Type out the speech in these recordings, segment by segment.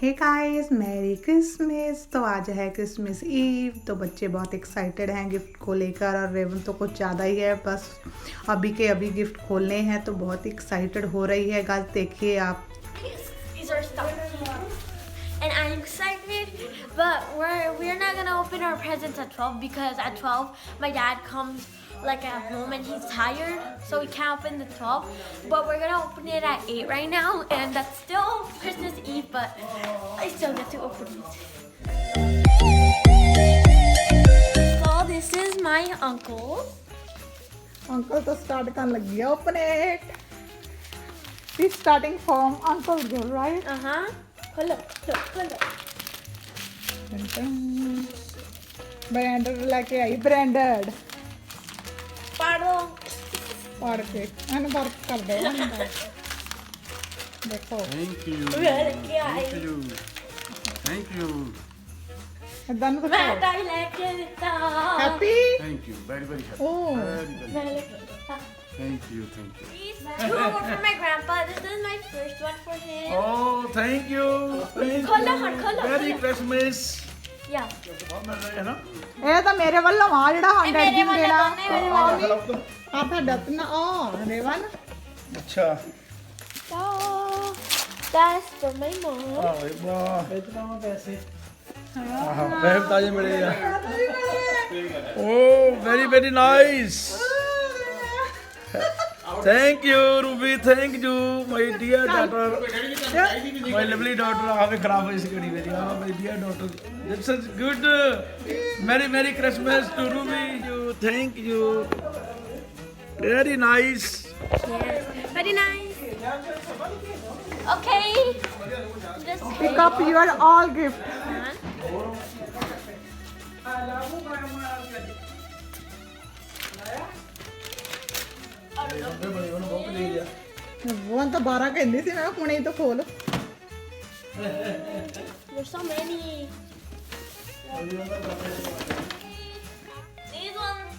Hey guys, merry Christmas. तो आज है क्रिसमस ईव, तो बच्चे बहुत एक्साइटेड हैं गिफ्ट को लेकर और रेवन तो कुछ ज़्यादा ही है। बस अभी के अभी गिफ्ट खोलने हैं तो बहुत एक्साइटेड हो रही है। गाइस देखिए आप। These are stuff. And I'm excited, but we're not gonna open our presents at 12 because at 12 my dad comes like at home and he's tired, so we can't open the 12. But we're gonna open it at 8 right now, and that's still Christmas Eve, but I still get to open it. So this is my uncle. Uncle तो start करने लगी है open it. We starting from uncle give right. Hello. Branded लेके आई, branded Pardon. पढ़ के मैंने work कर दे। देखो Thank you. Thank you. Thank you. इधर तो मैं ताई लेके देता। Happy. Thank you. Very, very happy. Oh. Very, very happy. Thank you. Thank you. These two were for my grandpa. This is my first one for him. Oh, thank you. Thank Color, you. color, Merry color. Christmas. Yeah. बहुत मजा आया ना? ਇਹ ਤਾਂ ਮੇਰੇ ਵੱਲੋਂ ਆ ਜਿਹੜਾ ਇਹ 100 ਮੇਰੇ ਵੱਲੋਂ ਦੇਣਾ ਦੋਨੇ ਮੇਰੇ ਵੱਲੋਂ। ਆ ਤੁਹਾਡਾ ਤੇ ਨਾ ਆ ਰੇਵਨ। अच्छा। Oh, that's for my mom. अरे वाह। हाँ, बहुत ताजे मिले यार। Oh, very, very nice. Thank you, Ruby. Thank you, my dear daughter. My lovely daughter. आवे खराब है इसी घड़ी मेरी। My dear daughter. This is good. Merry, Merry Christmas to Ruby. You, thank you. Very nice. Yes. Very nice. Okay. Just pick up your all gift. वो तो 12 कहंदी सी, मैं हुणे ही तो खोल। There's so many. These ones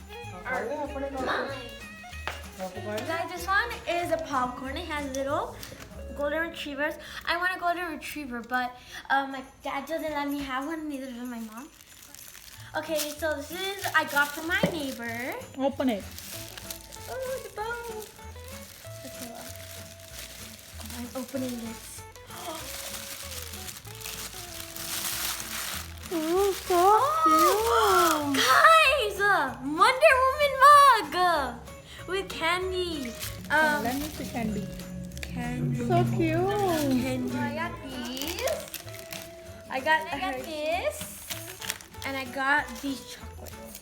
are mine. Guys, this one is a popcorn. It has little golden retrievers. I want a golden retriever, but my dad doesn't let me have one, neither does my mom. Okay, so this is I got from my neighbor. Open it. Oh, the bow. Okay, well, I'm opening this. Oh, so cute. Guys, Wonder Woman mug with candy. Let me see candy. Candy. So cute. Candy. I got these. I got this, and I got these chocolates.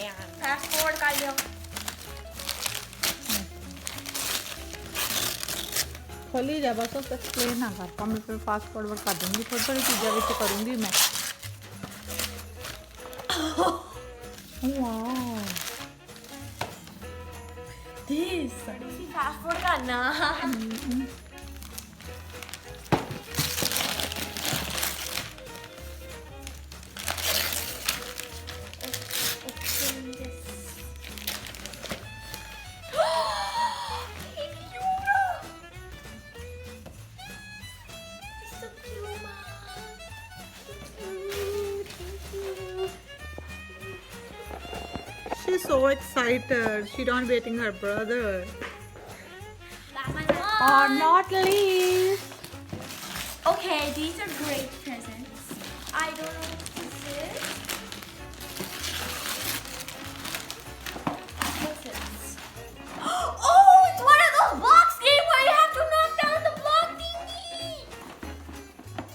And fast forward, guys. खोली जा बस, उस explain ना करता। मैं फिर fast forward कर दूंगी, थोड़ी थोड़ी चीज़ें भी करूंगी मैं। वाह, This. Fast forward, na. Open this. Baby Yoda. He's so cute, Mom. Thank you. she's so excited. She don't waiting her brother. That's my one. Or not least. Okay, these are great presents. I don't know what this is. What's this? Oh, it's one of those blocks game where you have to knock down the block thingy.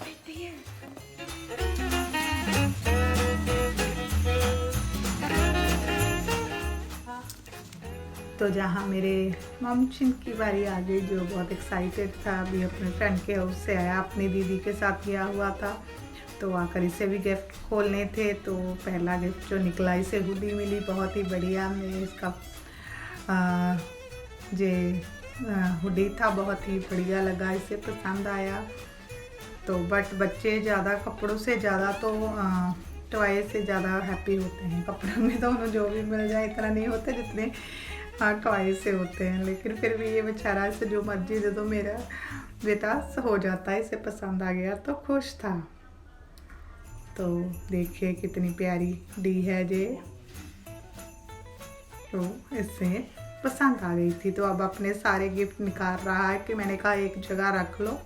Right there. तो जहाँ मेरे मामचिन की बारी आ गई, जो बहुत excited था, अभी अपने फ्रेंड के हाउस से आया, अपनी दीदी के साथ गया हुआ था, तो आकर इसे भी गिफ्ट खोलने थे। तो पहला गिफ्ट जो निकला, इसे हुडी मिली, बहुत ही बढ़िया। मैं इसका हुडी था, बहुत ही बढ़िया लगा, इसे पसंद आया। तो बट बच्चे ज़्यादा कपड़ों से ज़्यादा तो टॉय से ज़्यादा हैप्पी होते हैं। कपड़ों में तो उन्हें जो भी मिल जाए इतना नहीं होते जितने हाँ टॉय से होते हैं, लेकिन फिर भी ये बेचारा इसे जो मर्जी दे दो, मेरा बेटा हो जाता है, इसे पसंद आ गया तो खुश था। तो देखिए कितनी प्यारी डी है ये, तो इससे पसंद आ गई थी। तो अब अपने सारे गिफ्ट निकाल रहा है कि मैंने कहा एक जगह रख लो,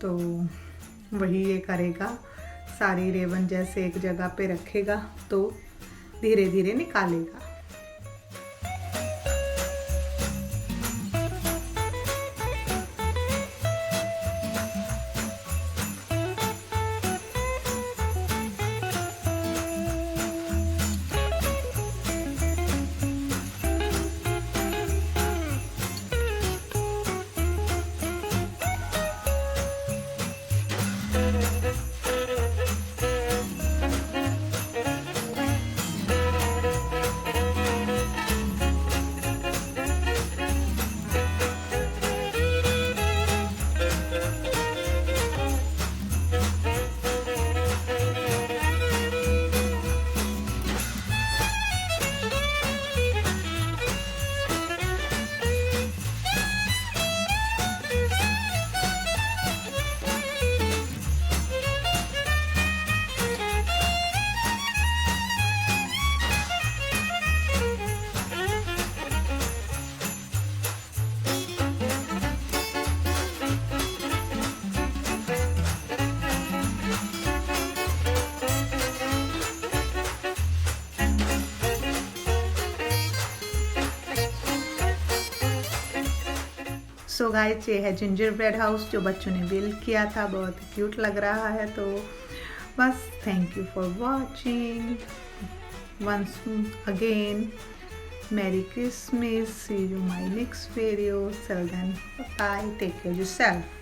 तो वही ये करेगा, सारी रेवन जैसे एक जगह पे रखेगा तो धीरे धीरे निकालेगा। सो गाइस ये है जिंजर ब्रेड हाउस जो बच्चों ने बिल्ड किया था, बहुत क्यूट लग रहा है। तो बस thank you for watching once again, merry Christmas, see you my next video, till then bye, take care of yourself.